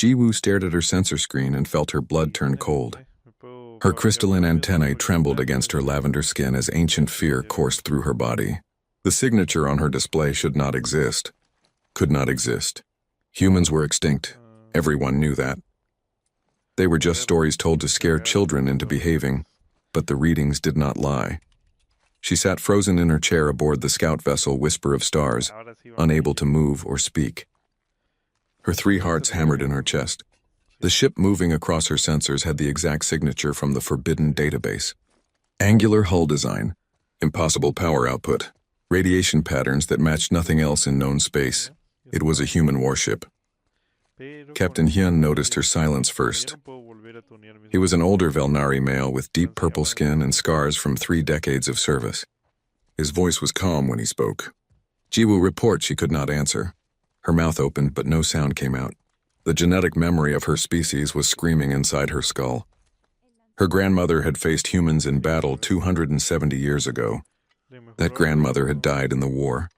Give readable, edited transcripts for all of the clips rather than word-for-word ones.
Jiwoo stared at her sensor screen and felt her blood turn cold. Her crystalline antennae trembled against her lavender skin as ancient fear coursed through her body. The signature on her display should not exist. Could not exist. Humans were extinct. Everyone knew that. They were just stories told to scare children into behaving, but the readings did not lie. She sat frozen in her chair aboard the scout vessel Whisper of Stars, unable to move or speak. Her 3 hearts hammered in her chest. The ship moving across her sensors had the exact signature from the forbidden database. Angular hull design, impossible power output, radiation patterns that matched nothing else in known space. It was a human warship. Captain Hyun noticed her silence first. He was an older Velnari male with deep purple skin and scars from 3 decades of service. His voice was calm when he spoke. Jiwoo report she could not answer. Her mouth opened, but no sound came out. The genetic memory of her species was screaming inside her skull. Her grandmother had faced humans in battle 270 years ago. That grandmother had died in the war.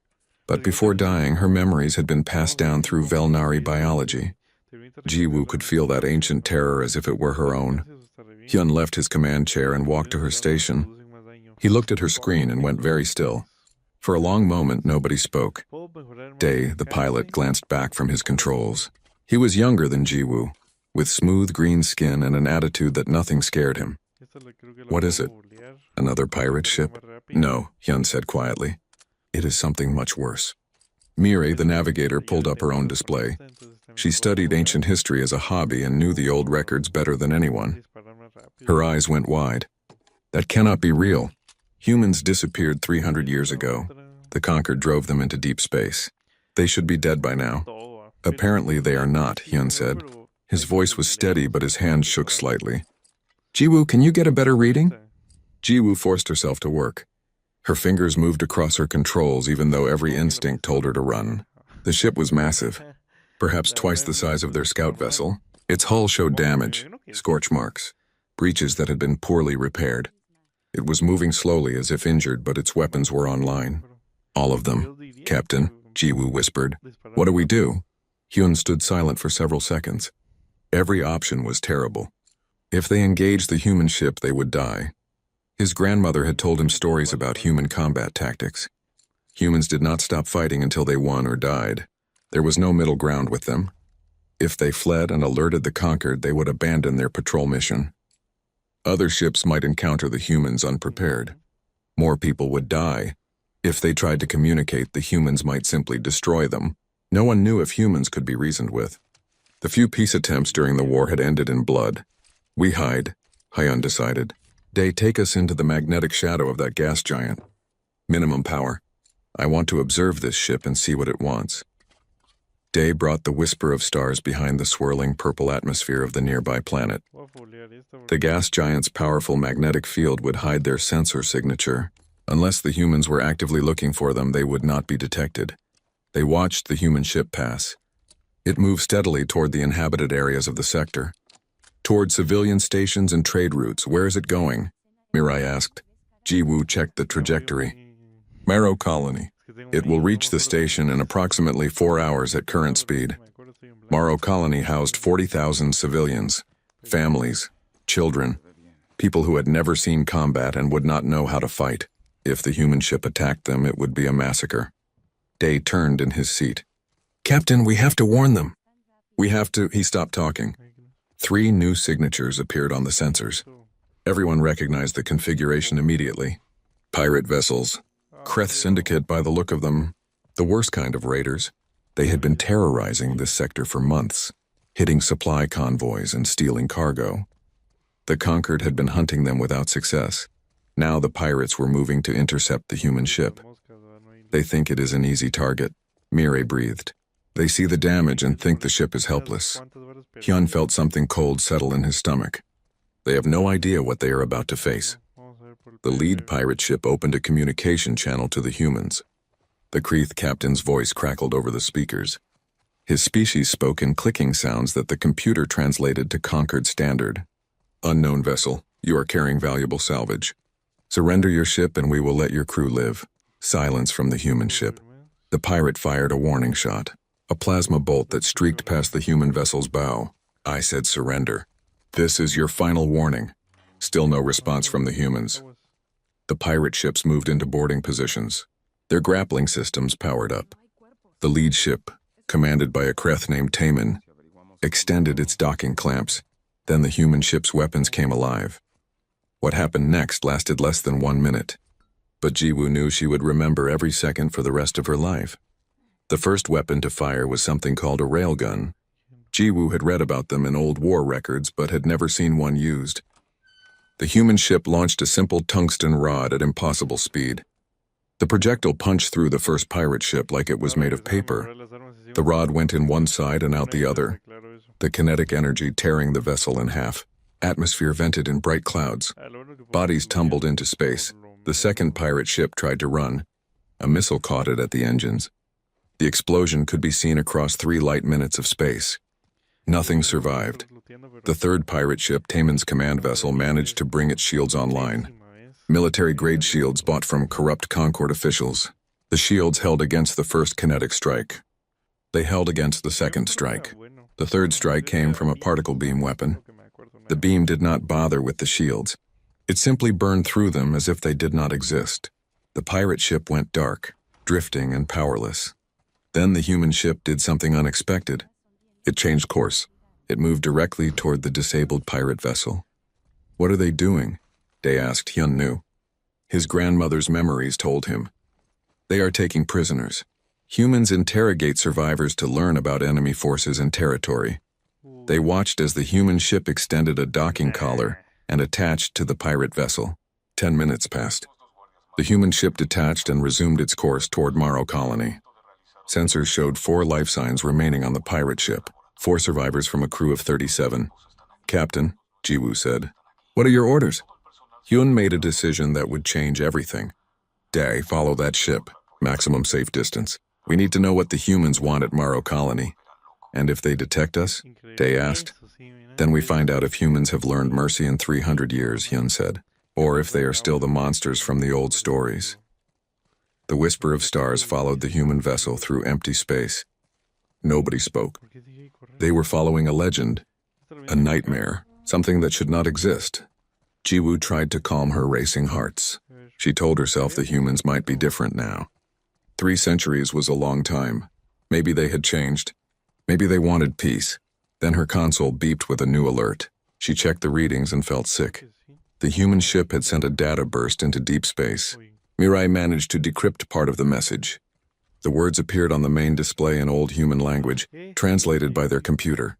But before dying, her memories had been passed down through Velnari biology. Jiwoo could feel that ancient terror as if it were her own. Hyun left his command chair and walked to her station. He looked at her screen and went very still. For a long moment, nobody spoke. Dae, the pilot, glanced back from his controls. He was younger than Jiwoo, with smooth green skin and an attitude that nothing scared him. What is it? Another pirate ship? No, Hyun said quietly. It is something much worse. Mireille, the navigator, pulled up her own display. She studied ancient history as a hobby and knew the old records better than anyone. Her eyes went wide. That cannot be real. Humans disappeared 300 years ago. The Conquered drove them into deep space. They should be dead by now. Apparently they are not, Hyun said. His voice was steady, but his hand shook slightly. Jiwoo, can you get a better reading? Jiwoo forced herself to work. Her fingers moved across her controls even though every instinct told her to run. The ship was massive, perhaps twice the size of their scout vessel. Its hull showed damage, scorch marks, breaches that had been poorly repaired. It was moving slowly as if injured, but its weapons were online. All of them, Captain, Jiwoo whispered. What do we do? Hyun stood silent for several seconds. Every option was terrible. If they engaged the human ship, they would die. His grandmother had told him stories about human combat tactics. Humans did not stop fighting until they won or died. There was no middle ground with them. If they fled and alerted the Conquered, they would abandon their patrol mission. Other ships might encounter the humans unprepared. More people would die. If they tried to communicate, the humans might simply destroy them. No one knew if humans could be reasoned with. The few peace attempts during the war had ended in blood. We hide, Hyun decided. Dae, take us into the magnetic shadow of that gas giant. Minimum power. I want to observe this ship and see what it wants. Dae brought the Whisper of Stars behind the swirling purple atmosphere of the nearby planet. The gas giant's powerful magnetic field would hide their sensor signature. Unless the humans were actively looking for them, they would not be detected. They watched the human ship pass. It moved steadily toward the inhabited areas of the sector. Toward civilian stations and trade routes. Where is it going? Mirai asked. Jiwoo checked the trajectory. Marrow Colony. It will reach the station in approximately 4 hours at current speed. Morrow Colony housed 40,000 civilians, families, children, people who had never seen combat and would not know how to fight. If the human ship attacked them, it would be a massacre. Dae turned in his seat. Captain, we have to warn them. We have to. He stopped talking. 3 new signatures appeared on the sensors. Everyone recognized the configuration immediately. Pirate vessels. Kreth Syndicate by the look of them. The worst kind of raiders. They had been terrorizing this sector for months, hitting supply convoys and stealing cargo. The Conquered had been hunting them without success. Now the pirates were moving to intercept the human ship. They think it is an easy target, Mireille breathed. They see the damage and think the ship is helpless. Hyun felt something cold settle in his stomach. They have no idea what they are about to face. The lead pirate ship opened a communication channel to the humans. The Kreeth captain's voice crackled over the speakers. His species spoke in clicking sounds that the computer translated to Conquered standard. Unknown vessel, you are carrying valuable salvage. Surrender your ship and we will let your crew live. Silence from the human ship. The pirate fired a warning shot. A plasma bolt that streaked past the human vessel's bow. I said surrender. This is your final warning. Still no response from the humans. The pirate ships moved into boarding positions. Their grappling systems powered up. The lead ship, commanded by a Kreth named Taman, extended its docking clamps. Then the human ship's weapons came alive. What happened next lasted less than 1 minute. But Jiwoo knew she would remember every second for the rest of her life. The first weapon to fire was something called a railgun. Jiwoo had read about them in old war records but had never seen one used. The human ship launched a simple tungsten rod at impossible speed. The projectile punched through the first pirate ship like it was made of paper. The rod went in one side and out the other, the kinetic energy tearing the vessel in half. Atmosphere vented in bright clouds. Bodies tumbled into space. The second pirate ship tried to run. A missile caught it at the engines. The explosion could be seen across 3 light minutes of space. Nothing survived. The third pirate ship, Taman's command vessel, managed to bring its shields online. Military-grade shields bought from corrupt Concord officials. The shields held against the first kinetic strike. They held against the second strike. The third strike came from a particle beam weapon. The beam did not bother with the shields. It simply burned through them as if they did not exist. The pirate ship went dark, drifting and powerless. Then the human ship did something unexpected. It changed course. It moved directly toward the disabled pirate vessel. What are they doing? Dae asked Hyun-nu. His grandmother's memories told him. They are taking prisoners. Humans interrogate survivors to learn about enemy forces and territory. They watched as the human ship extended a docking collar and attached to the pirate vessel. 10 minutes passed. The human ship detached and resumed its course toward Morrow Colony. Sensors showed 4 life signs remaining on the pirate ship, 4 survivors from a crew of 37. Captain, Jiwoo said. What are your orders? Hyun made a decision that would change everything. Dae, follow that ship. Maximum safe distance. We need to know what the humans want at Morrow Colony. And if they detect us? Dae asked. Then we find out if humans have learned mercy in 300 years, Hyun said. Or if they are still the monsters from the old stories. The whisper of stars followed the human vessel through empty space. Nobody spoke. They were following a legend, a nightmare, something that should not exist. Jiwoo tried to calm her racing hearts. She told herself the humans might be different now. 3 centuries was a long time. Maybe they had changed. Maybe they wanted peace. Then her console beeped with a new alert. She checked the readings and felt sick. The human ship had sent a data burst into deep space. Mirai managed to decrypt part of the message. The words appeared on the main display in old human language, translated by their computer.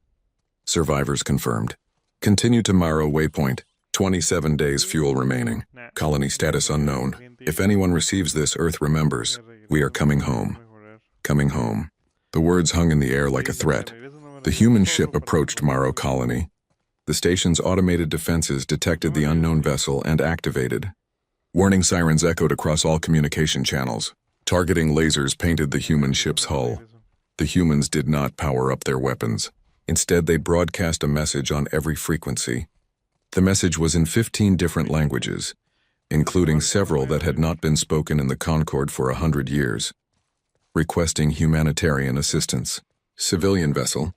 Survivors confirmed. Continue to Morrow Waypoint. 27 days fuel remaining. Colony status unknown. If anyone receives this, Earth remembers. We are coming home. Coming home. The words hung in the air like a threat. The human ship approached Morrow Colony. The station's automated defenses detected the unknown vessel and activated. Warning sirens echoed across all communication channels. Targeting lasers painted the human ship's hull. The humans did not power up their weapons. Instead, they broadcast a message on every frequency. The message was in 15 different languages, including several that had not been spoken in the Concord for 100 years. Requesting humanitarian assistance. Civilian vessel.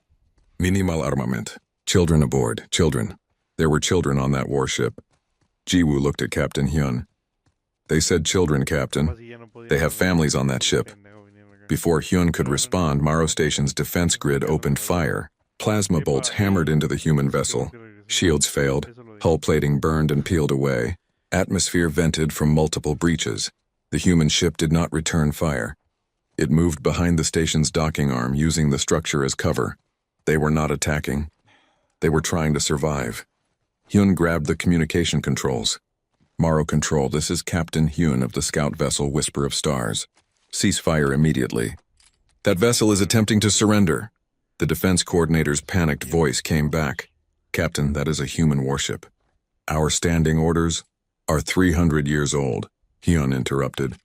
Minimal armament. Children aboard. Children. There were children on that warship. Jiwoo looked at Captain Hyun. They said children, Captain. They have families on that ship. Before Hyun could respond, Morrow Station's defense grid opened fire. Plasma bolts hammered into the human vessel. Shields failed. Hull plating burned and peeled away. Atmosphere vented from multiple breaches. The human ship did not return fire. It moved behind the station's docking arm, using the structure as cover. They were not attacking. They were trying to survive. Hyun grabbed the communication controls. Morrow Control, this is Captain Hyun of the scout vessel Whisper of Stars. Cease fire immediately. That vessel is attempting to surrender. The defense coordinator's panicked voice came back. Captain, that is a human warship. Our standing orders are 300 years old, Hyun interrupted.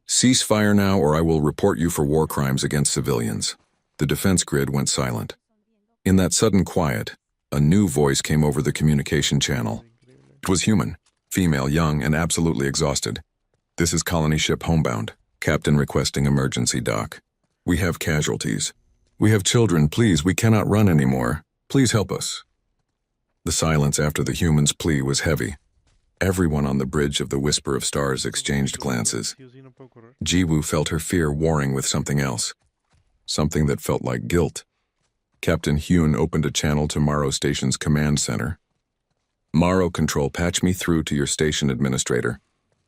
Cease fire now or I will report you for war crimes against civilians. The defense grid went silent. In that sudden quiet, a new voice came over the communication channel. It was human, female, young, and absolutely exhausted. This is colony ship homebound. Captain requesting emergency dock. We have casualties. We have children, please, we cannot run anymore. Please help us. The silence after the human's plea was heavy. Everyone on the bridge of the Whisper of Stars exchanged glances. Jiwoo felt her fear warring with something else. Something that felt like guilt. Captain Hyun opened a channel to Morrow Station's command center. Morrow Control, patch me through to your station administrator.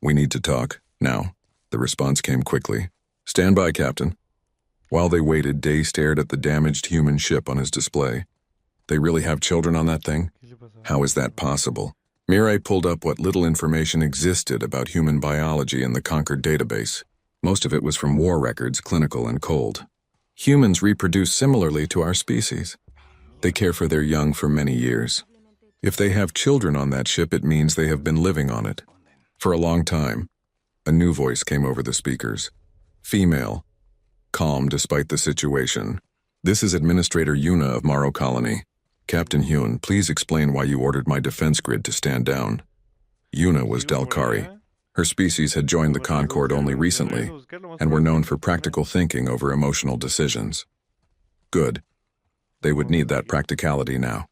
We need to talk, now. The response came quickly. Stand by, Captain. While they waited, Day stared at the damaged human ship on his display. They really have children on that thing? How is that possible? Mirai pulled up what little information existed about human biology in the Concord database. Most of it was from war records, clinical and cold. Humans reproduce similarly to our species. They care for their young for many years. If they have children on that ship, it means they have been living on it. For a long time. A new voice came over the speakers. Female. Calm despite the situation. This is Administrator Yuna of Morrow Colony. Captain Hyun, please explain why you ordered my defense grid to stand down. Yuna was Dalkari. Her species had joined the Concord only recently, and were known for practical thinking over emotional decisions. Good. They would need that practicality now.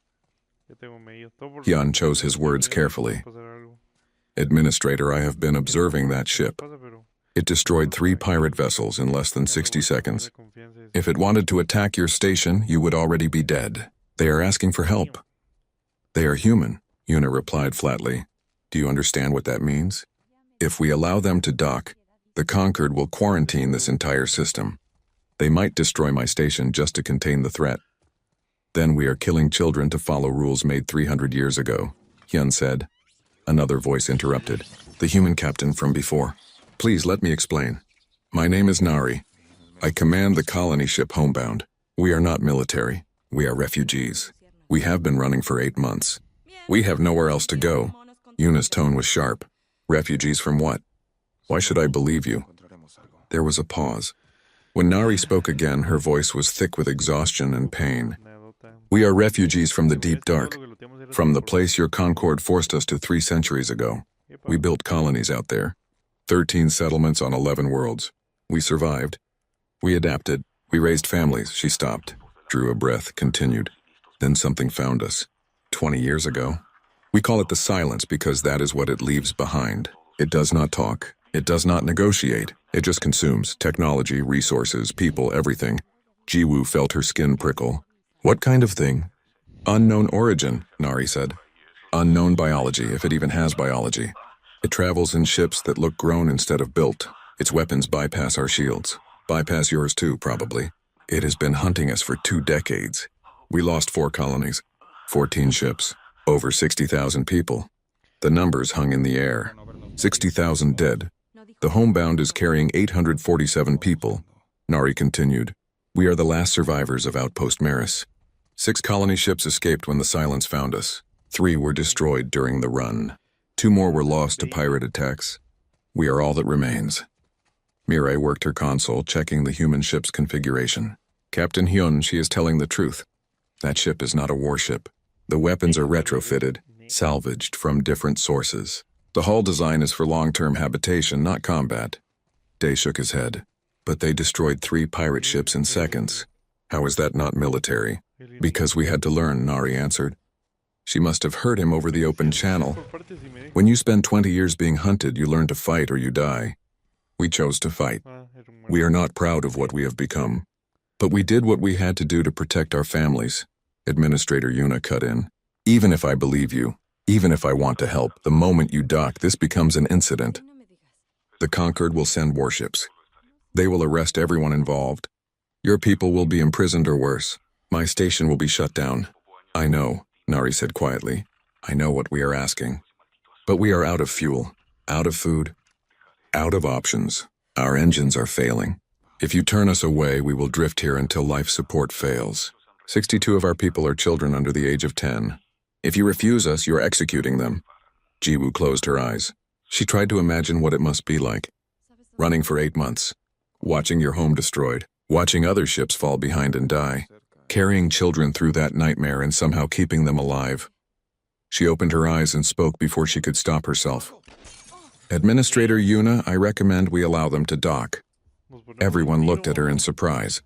Hyun chose his words carefully. Administrator, I have been observing that ship. It destroyed 3 pirate vessels in less than 60 seconds. If it wanted to attack your station, you would already be dead. They are asking for help. They are human, Yuna replied flatly. Do you understand what that means? If we allow them to dock, the Concord will quarantine this entire system. They might destroy my station just to contain the threat. Then we are killing children to follow rules made 300 years ago, Hyun said. Another voice interrupted. The human captain from before. Please let me explain. My name is Nari. I command the colony ship homebound. We are not military. We are refugees. We have been running for 8 months. We have nowhere else to go. Yuna's tone was sharp. Refugees from what? Why should I believe you? There was a pause. When Nari spoke again, her voice was thick with exhaustion and pain. We are refugees from the deep dark, from the place your Concord forced us to 3 centuries ago. We built colonies out there. 13 settlements on 11 worlds. We survived. We adapted. We raised families. She stopped, drew a breath, continued. Then something found us. 20 years ago. We call it the silence because that is what it leaves behind. It does not talk. It does not negotiate. It just consumes technology, resources, people, everything. Jiwoo felt her skin prickle. What kind of thing? Unknown origin, Nari said. Unknown biology, if it even has biology. It travels in ships that look grown instead of built. Its weapons bypass our shields. Bypass yours too, probably. It has been hunting us for 2 decades. We lost 4 colonies, 14 ships, over 60,000 people. The numbers hung in the air. 60,000 dead. The homebound is carrying 847 people. Nari continued. We are the last survivors of Outpost Maris. 6 colony ships escaped when the silence found us. 3 were destroyed during the run. 2 more were lost to pirate attacks. We are all that remains. Mirai worked her console, checking the human ship's configuration. Captain Hyun, she is telling the truth. That ship is not a warship. The weapons are retrofitted, salvaged from different sources. The hull design is for long-term habitation, not combat. Day shook his head. But they destroyed 3 pirate ships in seconds. How is that not military? Because we had to learn, Nari answered. She must have heard him over the open channel. When you spend 20 years being hunted, you learn to fight or you die. We chose to fight. We are not proud of what we have become. But we did what we had to do to protect our families. Administrator Yuna cut in. Even if I believe you, even if I want to help, the moment you dock, this becomes an incident. The Concord will send warships. They will arrest everyone involved. Your people will be imprisoned or worse. My station will be shut down. I know, Nari said quietly. I know what we are asking. But we are out of fuel, out of food, out of options. Our engines are failing. If you turn us away, we will drift here until life support fails. 62 of our people are children under the age of 10. If you refuse us, you are executing them. Jiwoo closed her eyes. She tried to imagine what it must be like. Running for 8 months. Watching your home destroyed. Watching other ships fall behind and die. Carrying children through that nightmare and somehow keeping them alive. She opened her eyes and spoke before she could stop herself. Administrator Yuna, I recommend we allow them to dock. Everyone looked at her in surprise.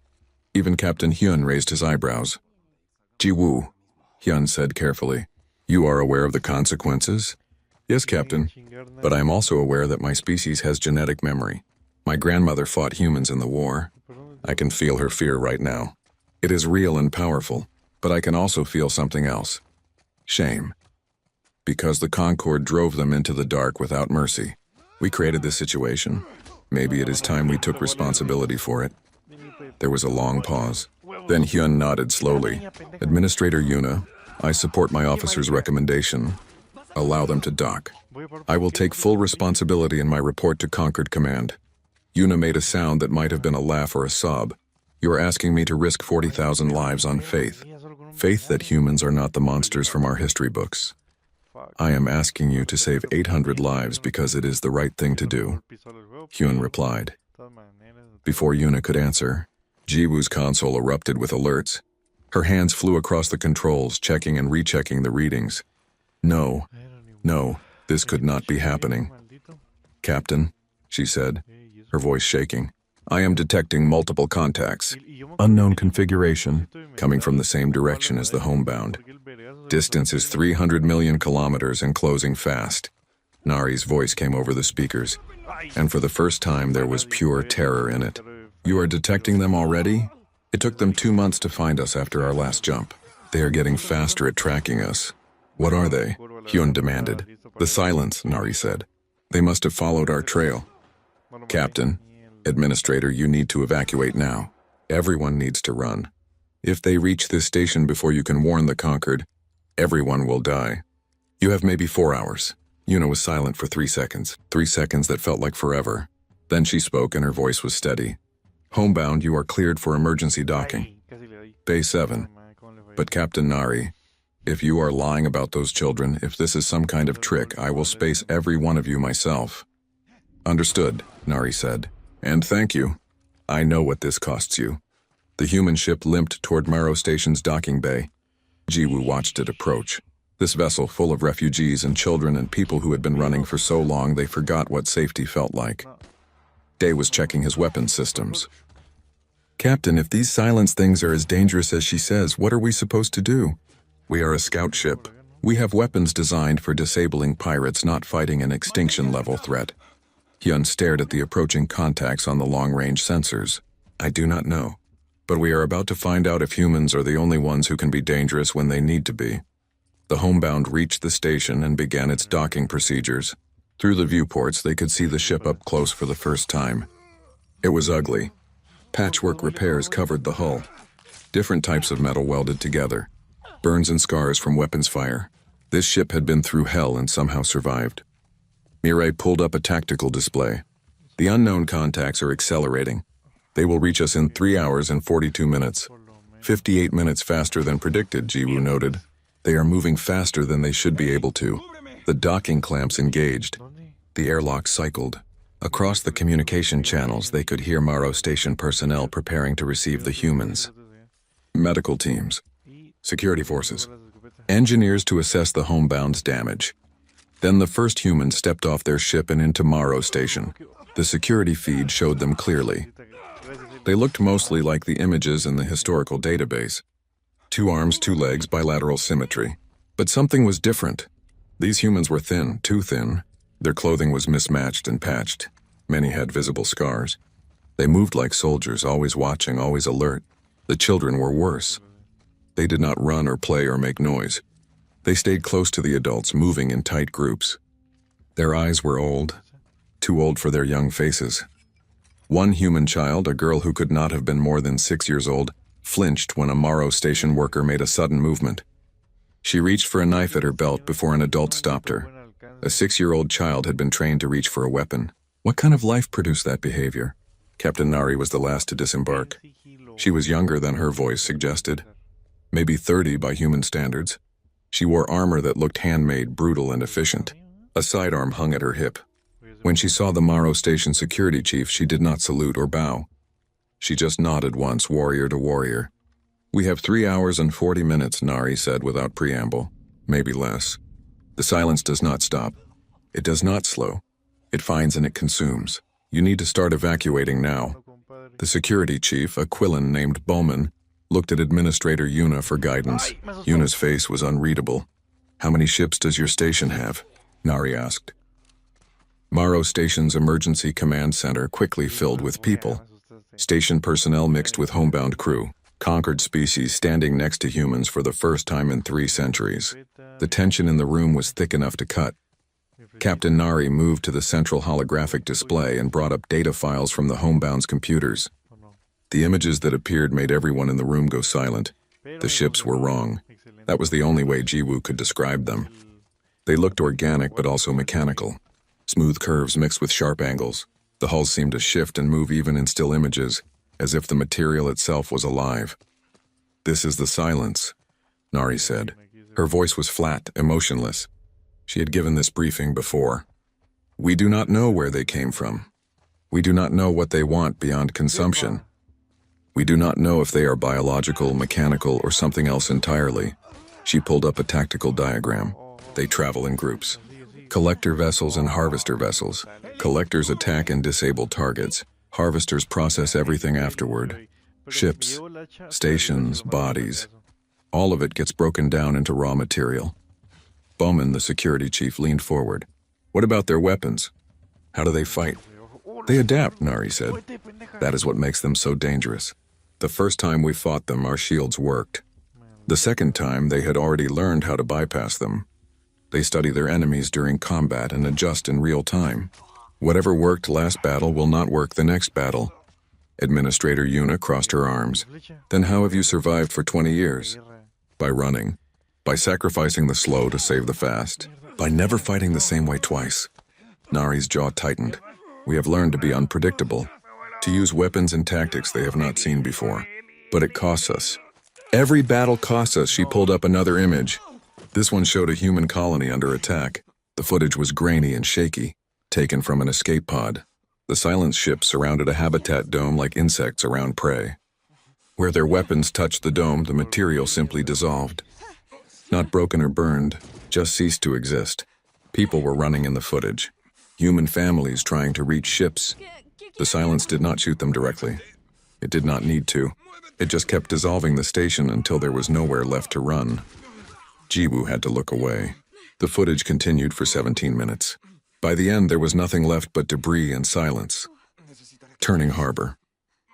Even Captain Hyun raised his eyebrows. Ji-woo, Hyun said carefully. You are aware of the consequences? Yes, Captain, but I am also aware that my species has genetic memory. My grandmother fought humans in the war. I can feel her fear right now. It is real and powerful, but I can also feel something else. Shame. Because the Concorde drove them into the dark without mercy. We created this situation. Maybe it is time we took responsibility for it. There was a long pause. Then Hyun nodded slowly. Administrator Yuna, I support my officer's recommendation. Allow them to dock. I will take full responsibility in my report to Concord Command. Yuna made a sound that might have been a laugh or a sob. You are asking me to risk 40,000 lives on faith. Faith that humans are not the monsters from our history books. I am asking you to save 800 lives because it is the right thing to do. Hyun replied. Before Yuna could answer, Ji-woo's console erupted with alerts. Her hands flew across the controls, checking and rechecking the readings. No, this could not be happening. Captain, she said, her voice shaking, I am detecting multiple contacts. Unknown configuration, coming from the same direction as the homebound. Distance is 300 million kilometers and closing fast. Nari's voice came over the speakers, and for the first time there was pure terror in it. You are detecting them already? It took them 2 months to find us after our last jump. They are getting faster at tracking us. What are they? Hyun demanded. The silence, Nari said. They must have followed our trail. Captain, Administrator, you need to evacuate now. Everyone needs to run. If they reach this station before you can warn the Concord, everyone will die. You have maybe 4 hours. Yuna was silent for 3 seconds. 3 seconds that felt like forever. Then she spoke and her voice was steady. Homebound, you are cleared for emergency docking. Bay 7. But Captain Nari, if you are lying about those children, if this is some kind of trick, I will space every one of you myself. Understood, Nari said. And thank you. I know what this costs you. The human ship limped toward Maro Station's docking bay. Ji-woo watched it approach. This vessel full of refugees and children and people who had been running for so long they forgot what safety felt like. Day was checking his weapons systems. Captain, if these silence things are as dangerous as she says, what are we supposed to do? We are a scout ship. We have weapons designed for disabling pirates, not fighting an extinction-level threat. Hyun stared at the approaching contacts on the long-range sensors. I do not know. But we are about to find out if humans are the only ones who can be dangerous when they need to be. The homebound reached the station and began its docking procedures. Through the viewports, they could see the ship up close for the first time. It was ugly. Patchwork repairs covered the hull. Different types of metal welded together. Burns and scars from weapons fire. This ship had been through hell and somehow survived. Mirai pulled up a tactical display. The unknown contacts are accelerating. They will reach us in 3 hours and 42 minutes. 58 minutes faster than predicted, Ji-woo noted. They are moving faster than they should be able to. The docking clamps engaged. The airlock cycled. Across the communication channels, they could hear Maro Station personnel preparing to receive the humans. Medical teams. Security forces. Engineers to assess the homebound's damage. Then the first humans stepped off their ship and into Maro Station. The security feed showed them clearly. They looked mostly like the images in the historical database. 2 arms, 2 legs, bilateral symmetry. But something was different. These humans were thin, too thin. Their clothing was mismatched and patched. Many had visible scars. They moved like soldiers, always watching, always alert. The children were worse. They did not run or play or make noise. They stayed close to the adults, moving in tight groups. Their eyes were old, too old for their young faces. One human child, a girl who could not have been more than 6 years old, flinched when a Maro Station worker made a sudden movement. She reached for a knife at her belt before an adult stopped her. A 6-year-old child had been trained to reach for a weapon. What kind of life produced that behavior? Captain Nari was the last to disembark. She was younger than her voice suggested. Maybe 30 by human standards. She wore armor that looked handmade, brutal, and efficient. A sidearm hung at her hip. When she saw the Maro Station security chief, she did not salute or bow. She just nodded once, warrior to warrior. We have 3 hours and 40 minutes, Nari said without preamble. Maybe less. The silence does not stop. It does not slow. It finds and it consumes. You need to start evacuating now. The security chief, a Quillan named Bowman, looked at Administrator Yuna for guidance. Yuna's face was unreadable. "How many ships does your station have?" Nari asked. Morrow Station's emergency command center quickly filled with people. Station personnel mixed with homebound crew, conquered species standing next to humans for the first time in 3 centuries. The tension in the room was thick enough to cut. Captain Nari moved to the central holographic display and brought up data files from the homebound's computers. The images that appeared made everyone in the room go silent. The ships were wrong. That was the only way Jiwoo could describe them. They looked organic but also mechanical. Smooth curves mixed with sharp angles. The hulls seemed to shift and move even in still images, as if the material itself was alive. "This is the silence," Nari said. Her voice was flat, emotionless. She had given this briefing before. "We do not know where they came from. We do not know what they want beyond consumption. We do not know if they are biological, mechanical, or something else entirely." She pulled up a tactical diagram. They travel in groups. Collector vessels and harvester vessels. Collectors attack and disable targets. Harvesters process everything afterward. Ships, stations, bodies. All of it gets broken down into raw material. Bowman, the security chief, leaned forward. "What about their weapons? How do they fight?" "They adapt," Nari said. "That is what makes them so dangerous. The first time we fought them, our shields worked. The second time, they had already learned how to bypass them. They study their enemies during combat and adjust in real time. Whatever worked last battle will not work the next battle." Administrator Yuna crossed her arms. "Then how have you survived for 20 years? By running. By sacrificing the slow to save the fast. By never fighting the same way twice." Nari's jaw tightened. "We have learned to be unpredictable. To use weapons and tactics they have not seen before. But it costs us. Every battle costs us." She pulled up another image. This one showed a human colony under attack. The footage was grainy and shaky, taken from an escape pod. The silence ship surrounded a habitat dome like insects around prey. Where their weapons touched the dome, the material simply dissolved. Not broken or burned, just ceased to exist. People were running in the footage. Human families trying to reach ships. The silence did not shoot them directly. It did not need to. It just kept dissolving the station until there was nowhere left to run. Jiwoo had to look away. The footage continued for 17 minutes. By the end, there was nothing left but debris and silence. "Turning harbor,"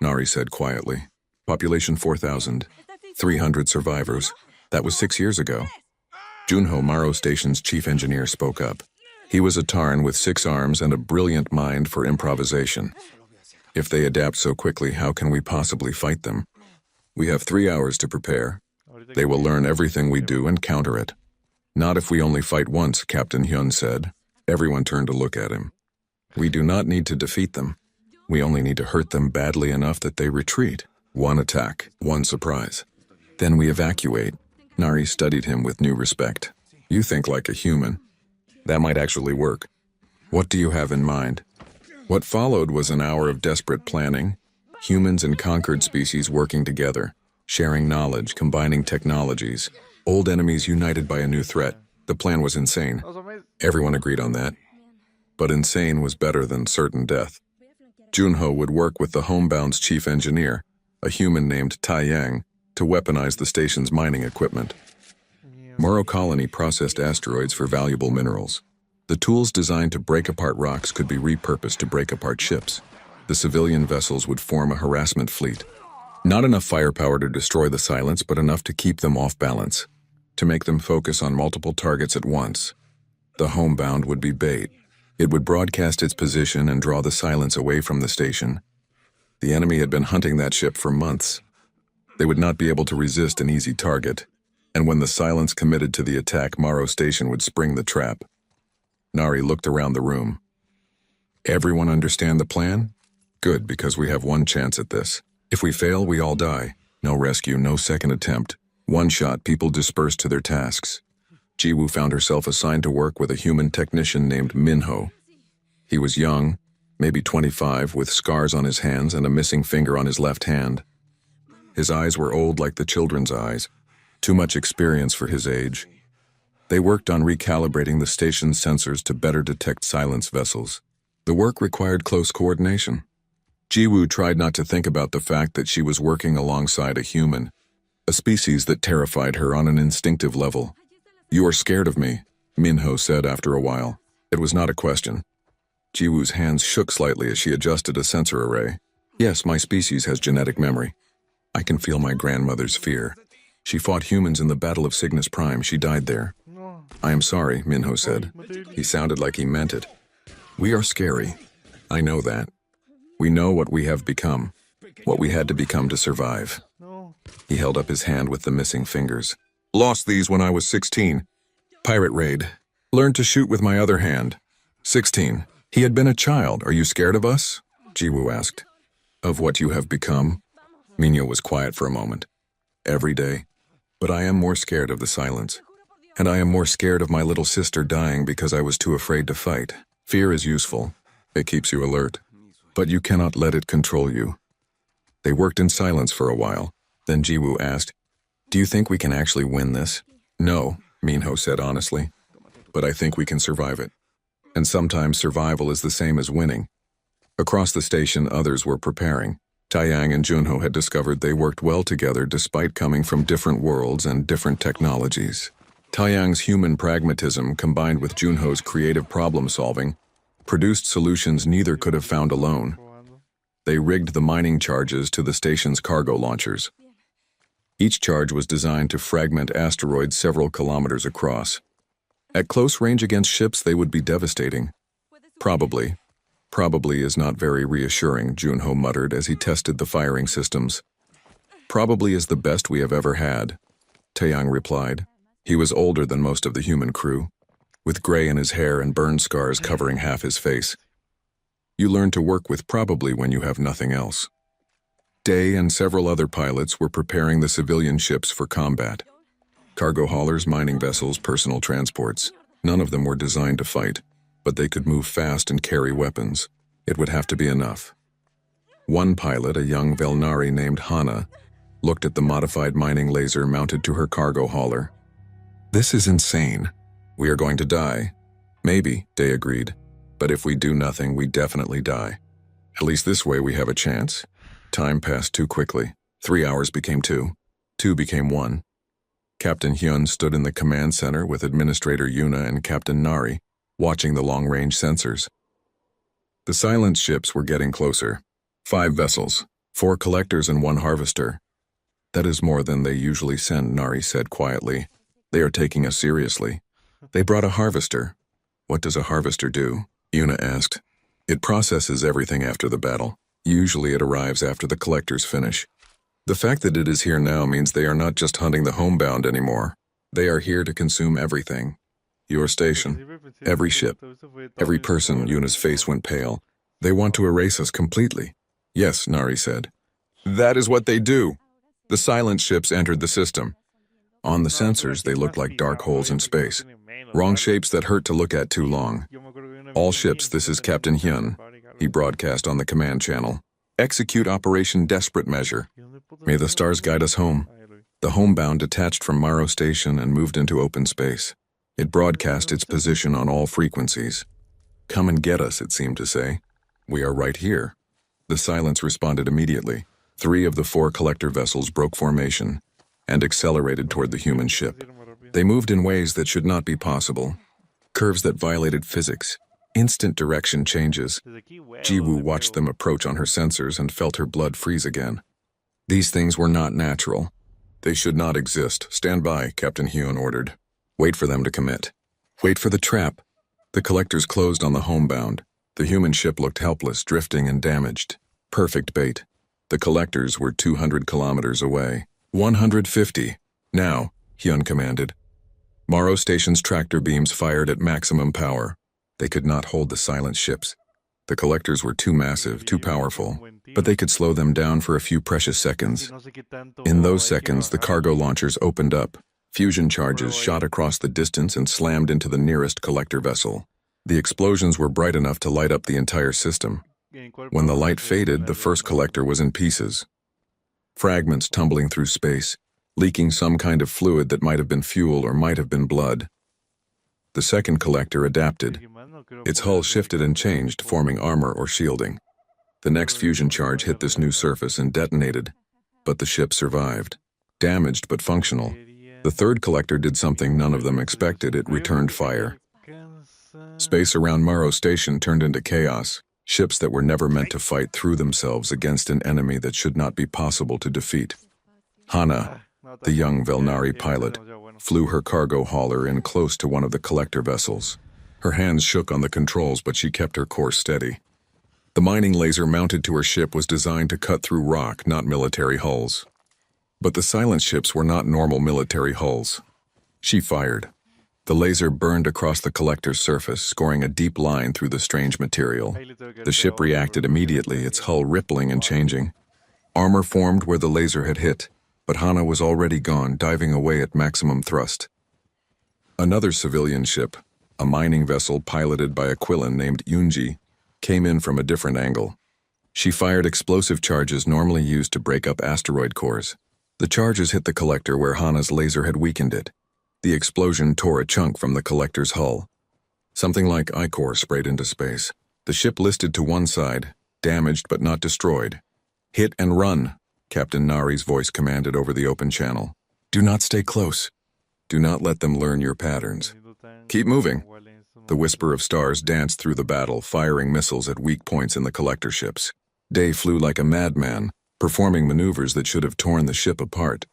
Nari said quietly. "Population 4,000. 300 survivors. That was 6 years ago." Junho, Morrow Station's chief engineer, spoke up. He was a Tarn with 6 arms and a brilliant mind for improvisation. "If they adapt so quickly, how can we possibly fight them? We have 3 hours to prepare. They will learn everything we do and counter it." "Not if we only fight once," Captain Hyun said. Everyone turned to look at him. "We do not need to defeat them. We only need to hurt them badly enough that they retreat. One attack, one surprise. Then we evacuate." Nari studied him with new respect. "You think like a human. That might actually work. What do you have in mind?" What followed was an hour of desperate planning. Humans and conquered species working together, sharing knowledge, combining technologies. Old enemies united by a new threat. The plan was insane. Everyone agreed on that. But insane was better than certain death. Junho would work with the homebound's chief engineer, a human named Tai Yang, to weaponize the station's mining equipment. Morrow Colony processed asteroids for valuable minerals. The tools designed to break apart rocks could be repurposed to break apart ships. The civilian vessels would form a harassment fleet. Not enough firepower to destroy the silence, but enough to keep them off balance, to make them focus on multiple targets at once. The homebound would be bait. It would broadcast its position and draw the silence away from the station. The enemy had been hunting that ship for months. They would not be able to resist an easy target, and when the silence committed to the attack, Morrow Station would spring the trap. Nari looked around the room. "Everyone understand the plan? Good, because we have one chance at this. If we fail, we all die. No rescue, no second attempt. One shot, people disperse to their tasks." Jiwoo found herself assigned to work with a human technician named Minho. He was young, maybe 25, with scars on his hands and a missing finger on his left hand. His eyes were old like the children's eyes, too much experience for his age. They worked on recalibrating the station's sensors to better detect silence vessels. The work required close coordination. Jiwoo tried not to think about the fact that she was working alongside a human, a species that terrified her on an instinctive level. "You are scared of me," Minho said after a while. It was not a question. Jiwoo's hands shook slightly as she adjusted a sensor array. "Yes, my species has genetic memory. I can feel my grandmother's fear. She fought humans in the Battle of Cygnus Prime. She died there." "I am sorry," Minho said. He sounded like he meant it. "We are scary. I know that. We know what we have become, what we had to become to survive." He held up his hand with the missing fingers. "Lost these when I was 16. Pirate raid. Learned to shoot with my other hand. 16. He had been a child. Are you scared of us?" Jiwoo asked. "Of what you have become?" Minho was quiet for a moment. "Every day. But I am more scared of the silence. And I am more scared of my little sister dying because I was too afraid to fight. Fear is useful. It keeps you alert. But you cannot let it control you." They worked in silence for a while. Then Jiwoo asked, "Do you think we can actually win this?" "No," Minho said honestly. "But I think we can survive it. And sometimes survival is the same as winning." Across the station, others were preparing. Taeyang and Junho had discovered they worked well together despite coming from different worlds and different technologies. Taeyang's human pragmatism combined with Junho's creative problem-solving produced solutions neither could have found alone. They rigged the mining charges to the station's cargo launchers. Each charge was designed to fragment asteroids several kilometers across. At close range against ships, they would be devastating. Probably is not very reassuring," Junho muttered as he tested the firing systems. "Probably is the best we have ever had," Taeyang replied. He was older than most of the human crew, with gray in his hair and burn scars covering half his face. "You learn to work with probably when you have nothing else." Day and several other pilots were preparing the civilian ships for combat. Cargo haulers, mining vessels, personal transports. None of them were designed to fight, but they could move fast and carry weapons. It would have to be enough. One pilot, a young Velnari named Hana, looked at the modified mining laser mounted to her cargo hauler. "This is insane. We are going to die." "Maybe," Day agreed. "But if we do nothing, we definitely die. At least this way we have a chance." Time passed too quickly. 3 hours became 2. 2 became 1. Captain Hyun stood in the command center with Administrator Yuna and Captain Nari, watching the long-range sensors. The silent ships were getting closer. 5 vessels, 4 collectors and 1 harvester. "That is more than they usually send," Nari said quietly. "They are taking us seriously." "They brought a harvester." "What does a harvester do?" Yuna asked. "It processes everything after the battle. Usually it arrives after the collectors finish. The fact that it is here now means they are not just hunting the homebound anymore. They are here to consume everything. Your station, every ship, every person." Yuna's face went pale. "They want to erase us completely." "Yes," Nari said. "That is what they do." The silent ships entered the system. On the sensors, they looked like dark holes in space. Wrong shapes that hurt to look at too long. "All ships, this is Captain Hyun," he broadcast on the command channel. "Execute Operation Desperate Measure. May the stars guide us home." The homebound detached from Maro Station and moved into open space. It broadcast its position on all frequencies. "Come and get us," it seemed to say. "We are right here." The silence responded immediately. 3 of the 4 collector vessels broke formation and accelerated toward the human ship. They moved in ways that should not be possible. Curves that violated physics. Instant direction changes. Jiwoo watched them approach on her sensors and felt her blood freeze again. These things were not natural. "They should not exist. Stand by," Captain Hyun ordered. "Wait for them to commit. Wait for the trap." The collectors closed on the homebound. The human ship looked helpless, drifting and damaged. Perfect bait. The collectors were 200 kilometers away. 150. "Now," Hyun commanded. Maro Station's tractor beams fired at maximum power. They could not hold the silent ships. The collectors were too massive, too powerful, but they could slow them down for a few precious seconds. In those seconds, the cargo launchers opened up. Fusion charges shot across the distance and slammed into the nearest collector vessel. The explosions were bright enough to light up the entire system. When the light faded, the first collector was in pieces. Fragments tumbling through space, leaking some kind of fluid that might have been fuel or might have been blood. The second collector adapted. Its hull shifted and changed, forming armor or shielding. The next fusion charge hit this new surface and detonated, but the ship survived. Damaged but functional. The third collector did something none of them expected. It returned fire. Space around Morrow Station turned into chaos. Ships that were never meant to fight threw themselves against an enemy that should not be possible to defeat. Hana, the young Velnari pilot, flew her cargo hauler in close to one of the collector vessels. Her hands shook on the controls, but she kept her course steady. The mining laser mounted to her ship was designed to cut through rock, not military hulls. But the silent ships were not normal military hulls. She fired. The laser burned across the collector's surface, scoring a deep line through the strange material. The ship reacted immediately, its hull rippling and changing. Armor formed where the laser had hit, but Hana was already gone, diving away at maximum thrust. Another civilian ship, a mining vessel piloted by a Quillan named Yunji, came in from a different angle. She fired explosive charges normally used to break up asteroid cores. The charges hit the collector where Hana's laser had weakened it. The explosion tore a chunk from the collector's hull. Something like ichor sprayed into space. The ship listed to one side, damaged but not destroyed. "Hit and run," Captain Nari's voice commanded over the open channel. "Do not stay close. Do not let them learn your patterns. Keep moving." The whisper of stars danced through the battle, firing missiles at weak points in the collector ships. Day flew like a madman, performing maneuvers that should have torn the ship apart.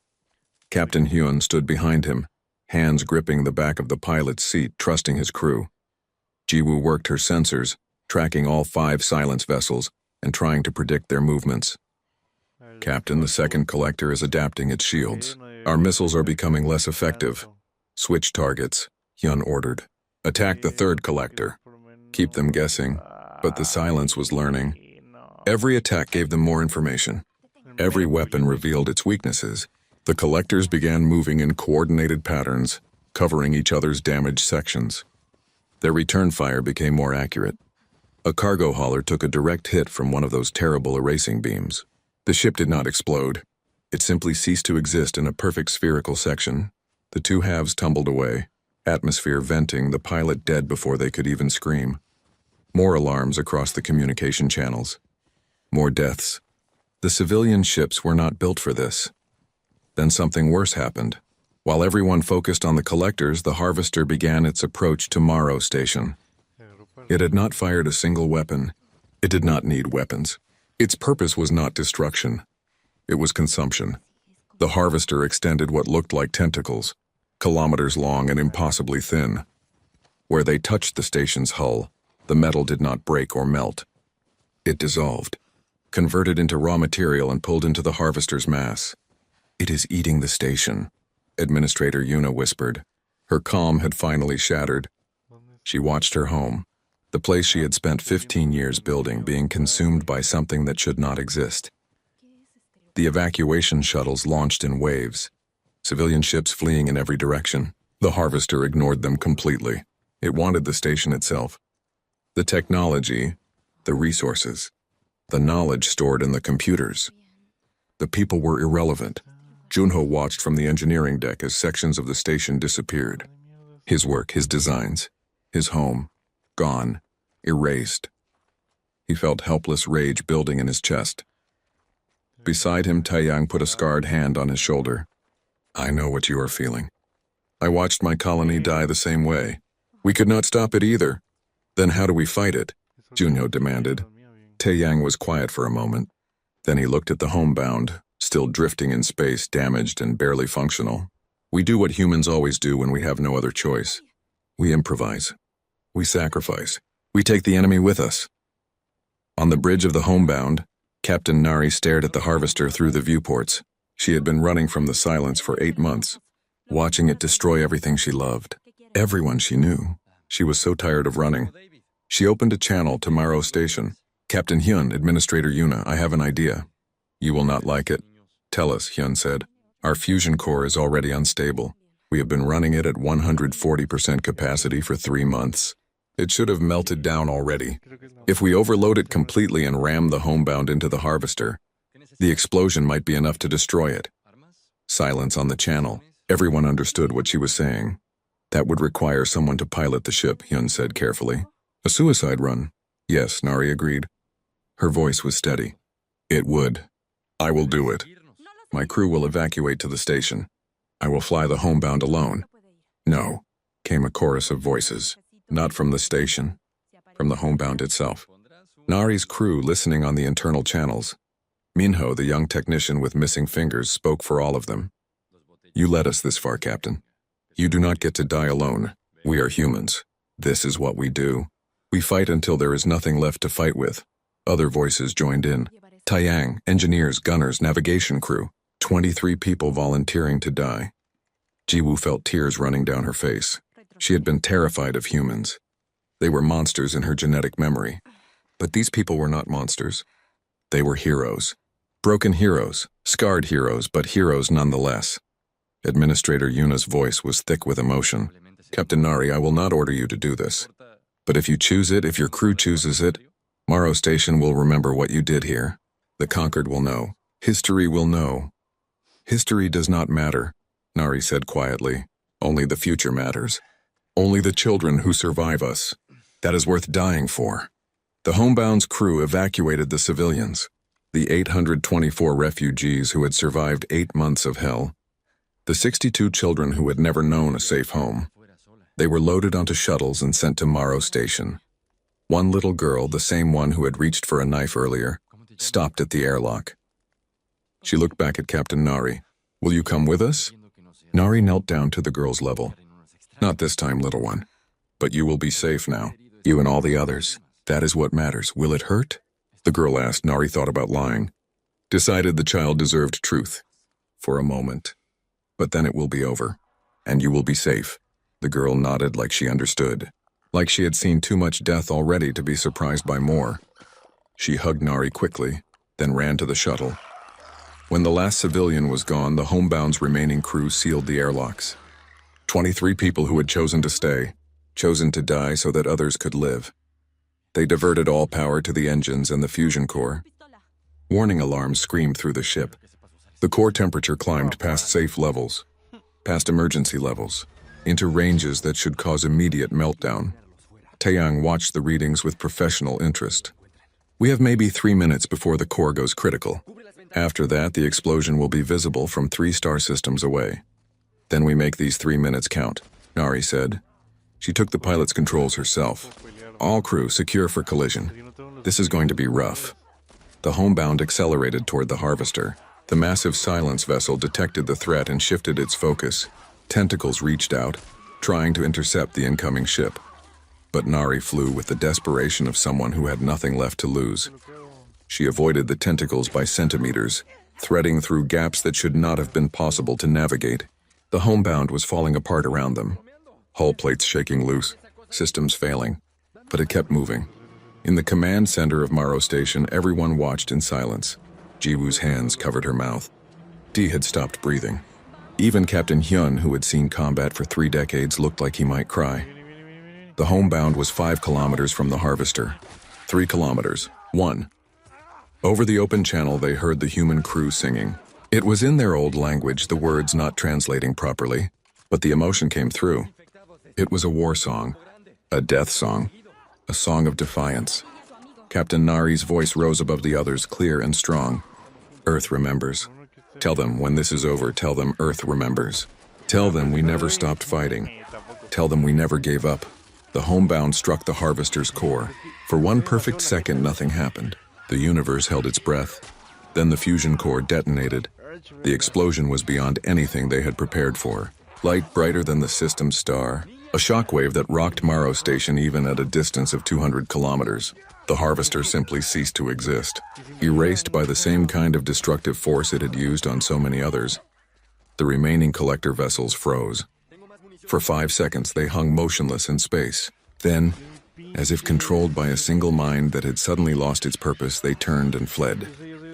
Captain Hyun stood behind him, hands gripping the back of the pilot's seat, trusting his crew. Jiwoo worked her sensors, tracking all 5 silence vessels and trying to predict their movements. "Captain, the second collector is adapting its shields. Our missiles are becoming less effective. Switch targets," Hyun ordered. "Attack the third collector. Keep them guessing." But the silence was learning. Every attack gave them more information. Every weapon revealed its weaknesses. The collectors began moving in coordinated patterns, covering each other's damaged sections. Their return fire became more accurate. A cargo hauler took a direct hit from one of those terrible erasing beams. The ship did not explode. It simply ceased to exist in a perfect spherical section. The 2 halves tumbled away, atmosphere venting, the pilot dead before they could even scream. More alarms across the communication channels. More deaths. The civilian ships were not built for this. Then something worse happened. While everyone focused on the collectors, the Harvester began its approach to Morrow Station. It had not fired a single weapon. It did not need weapons. Its purpose was not destruction. It was consumption. The Harvester extended what looked like tentacles, kilometers long and impossibly thin. Where they touched the station's hull, the metal did not break or melt. It dissolved, converted into raw material and pulled into the Harvester's mass. "It is eating the station," Administrator Yuna whispered. Her calm had finally shattered. She watched her home, the place she had spent 15 years building, being consumed by something that should not exist. The evacuation shuttles launched in waves, civilian ships fleeing in every direction. The Harvester ignored them completely. It wanted the station itself. The technology, the resources, the knowledge stored in the computers. The people were irrelevant. Junho watched from the engineering deck as sections of the station disappeared. His work, his designs, his home, gone, erased. He felt helpless rage building in his chest. Beside him, Taeyang put a scarred hand on his shoulder. "I know what you are feeling. I watched my colony die the same way. We could not stop it either. Then how do we fight it?" Junho demanded. Taeyang was quiet for a moment. Then he looked at the homebound, still drifting in space, damaged and barely functional. "We do what humans always do when we have no other choice. We improvise. We sacrifice. We take the enemy with us." On the bridge of the homebound, Captain Nari stared at the Harvester through the viewports. She had been running from the silence for 8 months, watching it destroy everything she loved, everyone she knew. She was so tired of running. She opened a channel to Morrow Station. "Captain Hyun, Administrator Yuna, I have an idea." "You will not like it." "Tell us," Hyun said. "Our fusion core is already unstable. We have been running it at 140% capacity for 3 months. It should have melted down already. If we overload it completely and ram the homebound into the Harvester, the explosion might be enough to destroy it." Silence on the channel. Everyone understood what she was saying. "That would require someone to pilot the ship," Hyun said carefully. "A suicide run." "Yes," Nari agreed. Her voice was steady. It would. I will do it. My crew will evacuate to the station. I will fly the homebound alone. No, came a chorus of voices. Not from the station, from the homebound itself. Nari's crew listening on the internal channels. Minho, the young technician with missing fingers, spoke for all of them. You led us this far, Captain. You do not get to die alone. We are humans. This is what we do. We fight until there is nothing left to fight with. Other voices joined in. Taiyang, engineers, gunners, navigation crew. 23 people volunteering to die. Jiwoo felt tears running down her face. She had been terrified of humans. They were monsters in her genetic memory. But these people were not monsters. They were heroes. Broken heroes, scarred heroes, but heroes nonetheless. Administrator Yuna's voice was thick with emotion. Captain Nari, I will not order you to do this. But if you choose it, if your crew chooses it, Morrow Station will remember what you did here. The conquered will know. History will know. History does not matter, Nari said quietly. Only the future matters. Only the children who survive us. That is worth dying for. The homebound's crew evacuated the civilians, the 824 refugees who had survived 8 months of hell, the 62 children who had never known a safe home. They were loaded onto shuttles and sent to Morrow Station. One little girl, the same one who had reached for a knife earlier, stopped at the airlock. She looked back at Captain Nari. Will you come with us? Nari knelt down to the girl's level. Not this time, little one. But you will be safe now. You and all the others. That is what matters. Will it hurt? The girl asked. Nari thought about lying. Decided the child deserved truth. For a moment. But then it will be over. And you will be safe. The girl nodded like she understood. Like she had seen too much death already to be surprised by more. She hugged Nari quickly, then ran to the shuttle. When the last civilian was gone, the homebound's remaining crew sealed the airlocks. 23 people who had chosen to stay, chosen to die so that others could live. They diverted all power to the engines and the fusion core. Warning alarms screamed through the ship. The core temperature climbed past safe levels, past emergency levels, into ranges that should cause immediate meltdown. Taeyang watched the readings with professional interest. We have maybe 3 minutes before the core goes critical. After that, the explosion will be visible from 3 star systems away. Then we make these 3 minutes count, Nari said. She took the pilot's controls herself. All crew secure for collision. This is going to be rough. The homebound accelerated toward the harvester. The massive silence vessel detected the threat and shifted its focus. Tentacles reached out, trying to intercept the incoming ship. But Nari flew with the desperation of someone who had nothing left to lose. She avoided the tentacles by centimeters, threading through gaps that should not have been possible to navigate. The homebound was falling apart around them. Hull plates shaking loose, systems failing. But it kept moving. In the command center of Morrow Station, everyone watched in silence. Jiwoo's hands covered her mouth. Dee had stopped breathing. Even Captain Hyun, who had seen combat for 3 decades, looked like he might cry. The homebound was 5 kilometers from the harvester. 3 kilometers. 1. Over the open channel, they heard the human crew singing. It was in their old language, the words not translating properly, but the emotion came through. It was a war song, a death song, a song of defiance. Captain Nari's voice rose above the others, clear and strong. Earth remembers. Tell them when this is over, tell them Earth remembers. Tell them we never stopped fighting. Tell them we never gave up. The homebound struck the harvester's core. For 1 perfect second, nothing happened. The universe held its breath. Then the fusion core detonated. The explosion was beyond anything they had prepared for. Light brighter than the system star. A shockwave that rocked Morrow Station even at a distance of 200 kilometers. The harvester simply ceased to exist, erased by the same kind of destructive force it had used on so many others. The remaining collector vessels froze. For 5 seconds, they hung motionless in space. Then, as if controlled by a single mind that had suddenly lost its purpose, they turned and fled.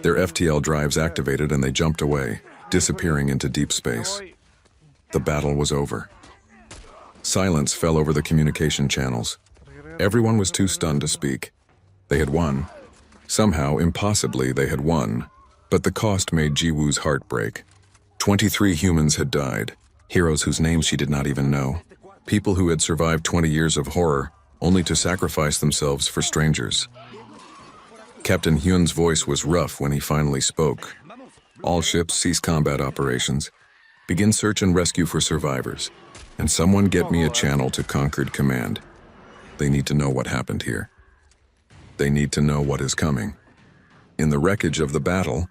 Their FTL drives activated and they jumped away, disappearing into deep space. The battle was over. Silence fell over the communication channels. Everyone was too stunned to speak. They had won. Somehow, impossibly, they had won. But the cost made Jiwoo's heart break. 23 humans had died, heroes whose names she did not even know. People who had survived 20 years of horror, only to sacrifice themselves for strangers. Captain Hyun's voice was rough when he finally spoke. All ships cease combat operations. Begin search and rescue for survivors. And someone get me a channel to Concord Command. They need to know what happened here. They need to know what is coming. In the wreckage of the battle,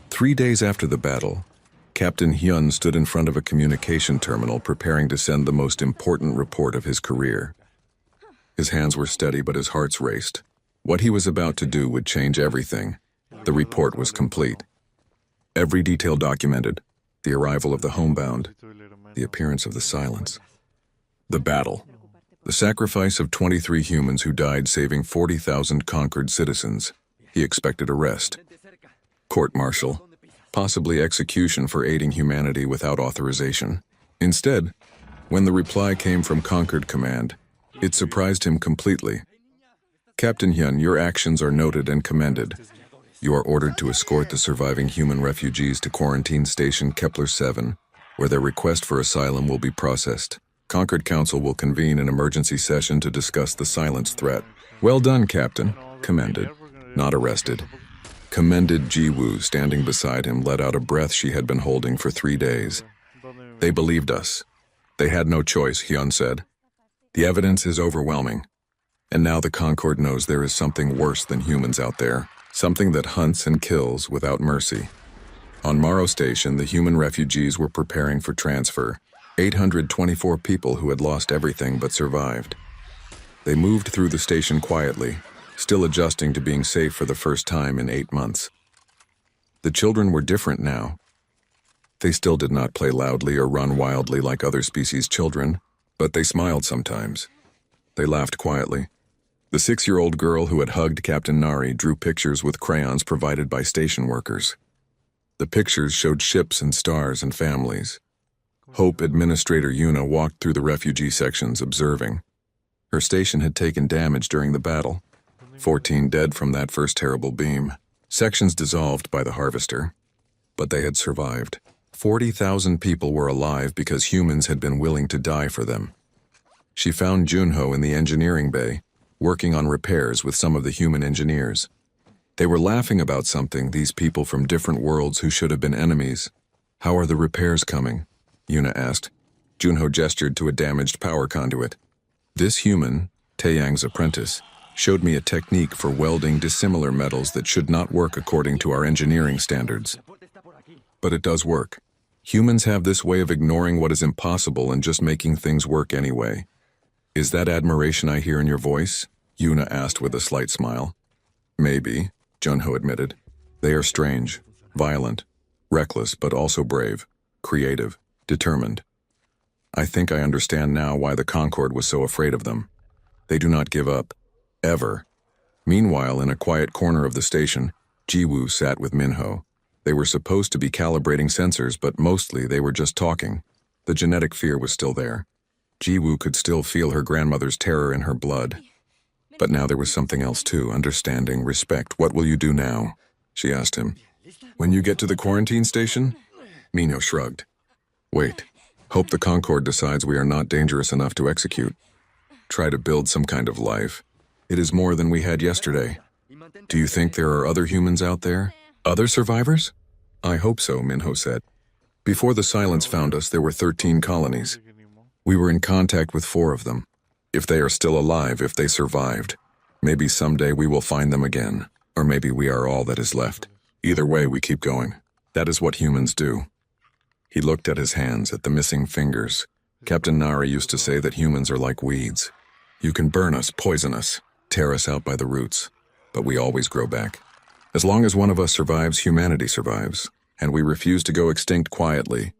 3 days after the battle, Captain Hyun stood in front of a communication terminal preparing to send the most important report of his career. His hands were steady, but his heart raced. What he was about to do would change everything. The report was complete. Every detail documented: the arrival of the homebound, the appearance of the silence, the battle, the sacrifice of 23 humans who died saving 40,000 Concord citizens. He expected arrest, court-martial, possibly execution for aiding humanity without authorization. Instead, when the reply came from Concord Command, it surprised him completely. Captain Hyun, your actions are noted and commended. You are ordered to escort the surviving human refugees to quarantine station Kepler 7, where their request for asylum will be processed. Concord Council will convene an emergency session to discuss the silence threat. Well done, Captain. Commended. Not arrested. Commended. Ji-woo, standing beside him, let out a breath she had been holding for 3 days. They believed us. They had no choice, Hyun said. The evidence is overwhelming. And now the Concord knows there is something worse than humans out there. Something that hunts and kills without mercy. On Morrow Station, the human refugees were preparing for transfer. 824 people who had lost everything but survived. They moved through the station quietly, still adjusting to being safe for the first time in 8 months. The children were different now. They still did not play loudly or run wildly like other species' children, but they smiled sometimes. They laughed quietly. The 6-year-old girl who had hugged Captain Nari drew pictures with crayons provided by station workers. The pictures showed ships and stars and families. Hope Administrator Yuna walked through the refugee sections, observing. Her station had taken damage during the battle. 14 dead from that first terrible beam. Sections dissolved by the harvester. But they had survived. 40,000 people were alive because humans had been willing to die for them. She found Junho in the engineering bay, working on repairs with some of the human engineers. They were laughing about something, these people from different worlds who should have been enemies. How are the repairs coming? Yuna asked. Junho gestured to a damaged power conduit. This human, Taeyang's apprentice, showed me a technique for welding dissimilar metals that should not work according to our engineering standards. But it does work. Humans have this way of ignoring what is impossible and just making things work anyway. Is that admiration I hear in your voice? Yuna asked with a slight smile. Maybe, Junho admitted. They are strange, violent, reckless, but also brave, creative, determined. I think I understand now why the Concorde was so afraid of them. They do not give up. Ever. Meanwhile, in a quiet corner of the station, Ji-woo sat with Minho. They were supposed to be calibrating sensors, but mostly they were just talking. The genetic fear was still there. Ji-woo could still feel her grandmother's terror in her blood. But now there was something else too, understanding, respect. What will you do now? She asked him. When you get to the quarantine station? Minho shrugged. Wait. Hope the Concorde decides we are not dangerous enough to execute. Try to build some kind of life. It is more than we had yesterday. Do you think there are other humans out there? Other survivors? I hope so, Minho said. Before the silence found us, there were 13 colonies. We were in contact with 4 of them. If they are still alive, if they survived, maybe someday we will find them again. Or maybe we are all that is left. Either way, we keep going. That is what humans do. He looked at his hands, at the missing fingers. Captain Nari used to say that humans are like weeds. You can burn us, poison us, tear us out by the roots, but we always grow back. As long as one of us survives, humanity survives, and we refuse to go extinct quietly.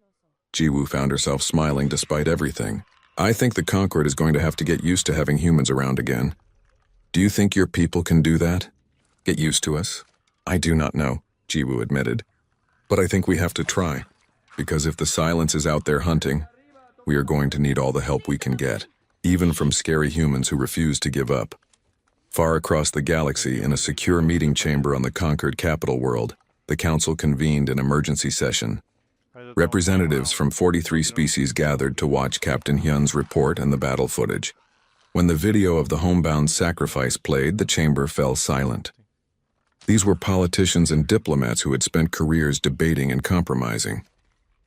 Ji-woo found herself smiling despite everything. I think the Concorde is going to have to get used to having humans around again. Do you think your people can do that? Get used to us? I do not know, Ji-woo admitted. But I think we have to try, because if the silence is out there hunting, we are going to need all the help we can get, even from scary humans who refuse to give up. Far across the galaxy, in a secure meeting chamber on the conquered capital world, the council convened an emergency session. Representatives from 43 species gathered to watch Captain Hyun's report and the battle footage. When the video of the homebound sacrifice played, the chamber fell silent. These were politicians and diplomats who had spent careers debating and compromising.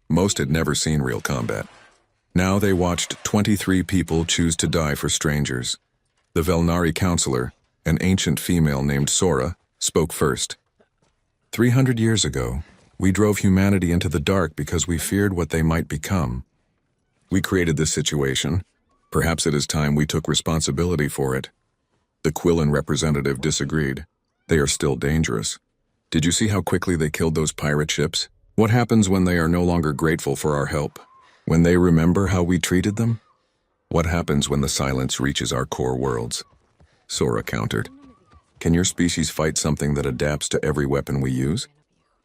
Most had never seen real combat. Now they watched 23 people choose to die for strangers. The Velnari counselor, an ancient female named Sora, spoke first. 300 years ago, we drove humanity into the dark because we feared what they might become. We created this situation. Perhaps it is time we took responsibility for it. The Quillen representative disagreed. They are still dangerous. Did you see how quickly they killed those pirate ships? What happens when they are no longer grateful for our help? When they remember how we treated them? What happens when the silence reaches our core worlds? Sora countered. Can your species fight something that adapts to every weapon we use?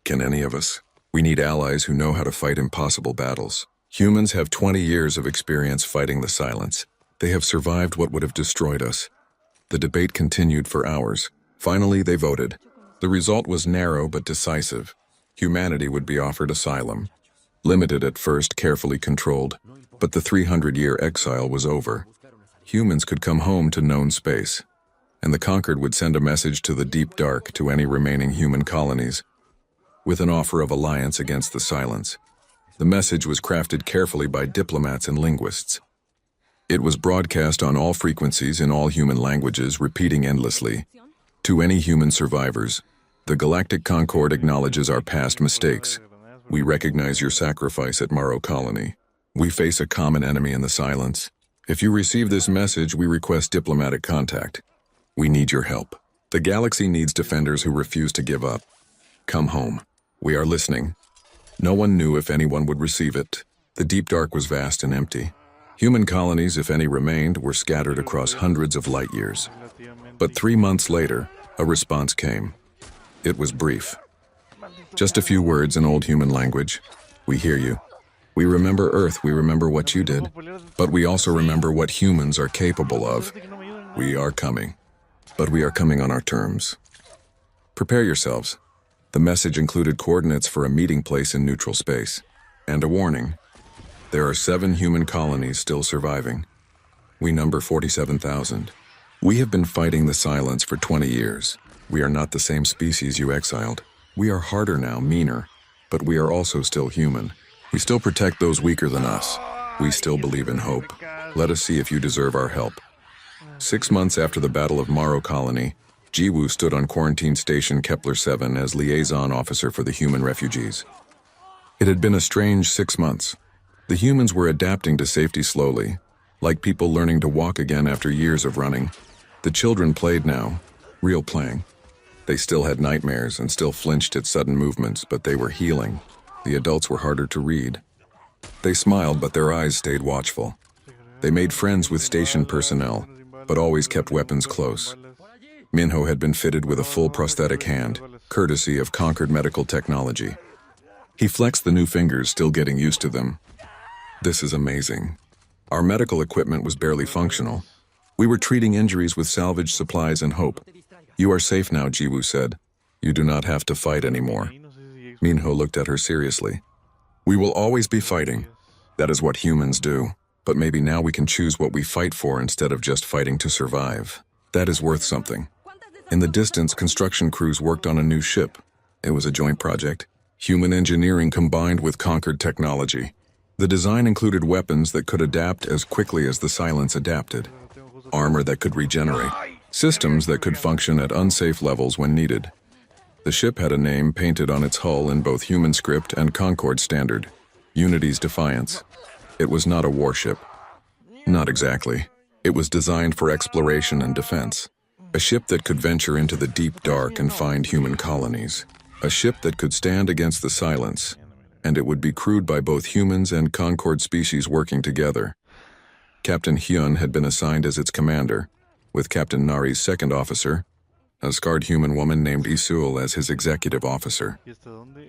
Can any of us? We need allies who know how to fight impossible battles. Humans have 20 years of experience fighting the silence. They have survived what would have destroyed us. The debate continued for hours. Finally, they voted. The result was narrow but decisive. Humanity would be offered asylum. Limited at first, carefully controlled, but the 300-year exile was over. Humans could come home to known space, and the conquered would send a message to the deep dark to any remaining human colonies, with an offer of alliance against the silence. The message was crafted carefully by diplomats and linguists. It was broadcast on all frequencies in all human languages, repeating endlessly. To any human survivors, the Galactic Concord acknowledges our past mistakes. We recognize your sacrifice at Morrow Colony. We face a common enemy in the silence. If you receive this message, we request diplomatic contact. We need your help. The galaxy needs defenders who refuse to give up. Come home. We are listening. No one knew if anyone would receive it. The deep dark was vast and empty. Human colonies, if any remained, were scattered across hundreds of light years. But 3 months later, a response came. It was brief. Just a few words in old human language. We hear you. We remember Earth, we remember what you did, but we also remember what humans are capable of. We are coming, but we are coming on our terms. Prepare yourselves. The message included coordinates for a meeting place in neutral space, and a warning. There are 7 human colonies still surviving. We number 47,000. We have been fighting the silence for 20 years. We are not the same species you exiled. We are harder now, meaner, but we are also still human. We still protect those weaker than us. We still believe in hope. Let us see if you deserve our help. 6 months after the Battle of Morrow Colony, Jiwoo stood on Quarantine Station Kepler 7 as liaison officer for the human refugees. It had been a strange 6 months. The humans were adapting to safety slowly, like people learning to walk again after years of running. The children played now, real playing. They still had nightmares and still flinched at sudden movements, but they were healing. The adults were harder to read. They smiled, but their eyes stayed watchful. They made friends with station personnel, but always kept weapons close. Minho had been fitted with a full prosthetic hand, courtesy of Concord Medical Technology. He flexed the new fingers, still getting used to them. This is amazing. Our medical equipment was barely functional. We were treating injuries with salvaged supplies and hope. You are safe now, Jiwoo said. You do not have to fight anymore. Minho looked at her seriously. We will always be fighting. That is what humans do. But maybe now we can choose what we fight for instead of just fighting to survive. That is worth something. In the distance, construction crews worked on a new ship. It was a joint project. Human engineering combined with Concord technology. The design included weapons that could adapt as quickly as the silence adapted. Armor that could regenerate. Systems that could function at unsafe levels when needed. The ship had a name painted on its hull in both human script and Concord standard. Unity's Defiance. It was not a warship. Not exactly. It was designed for exploration and defense. A ship that could venture into the deep dark and find human colonies. A ship that could stand against the silence. And it would be crewed by both humans and Concord species working together. Captain Hyun had been assigned as its commander, with Captain Nari's second officer, a scarred human woman named Isul, as his executive officer.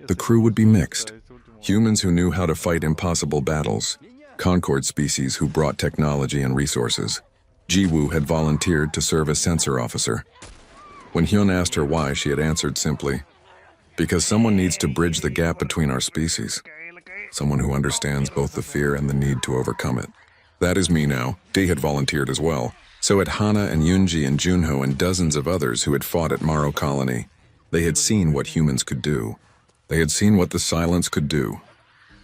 The crew would be mixed. Humans who knew how to fight impossible battles. Concord species who brought technology and resources. Jiwoo had volunteered to serve as sensor officer. When Hyun asked her why, she had answered simply, because someone needs to bridge the gap between our species. Someone who understands both the fear and the need to overcome it. That is me now. Dee had volunteered as well. So had Hana and Yoonji and Junho and dozens of others who had fought at Morrow Colony. They had seen what humans could do. They had seen what the silence could do.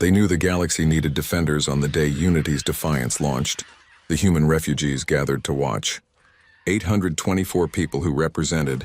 They knew the galaxy needed defenders on the day Unity's Defiance launched. The human refugees gathered to watch. 824 people who represented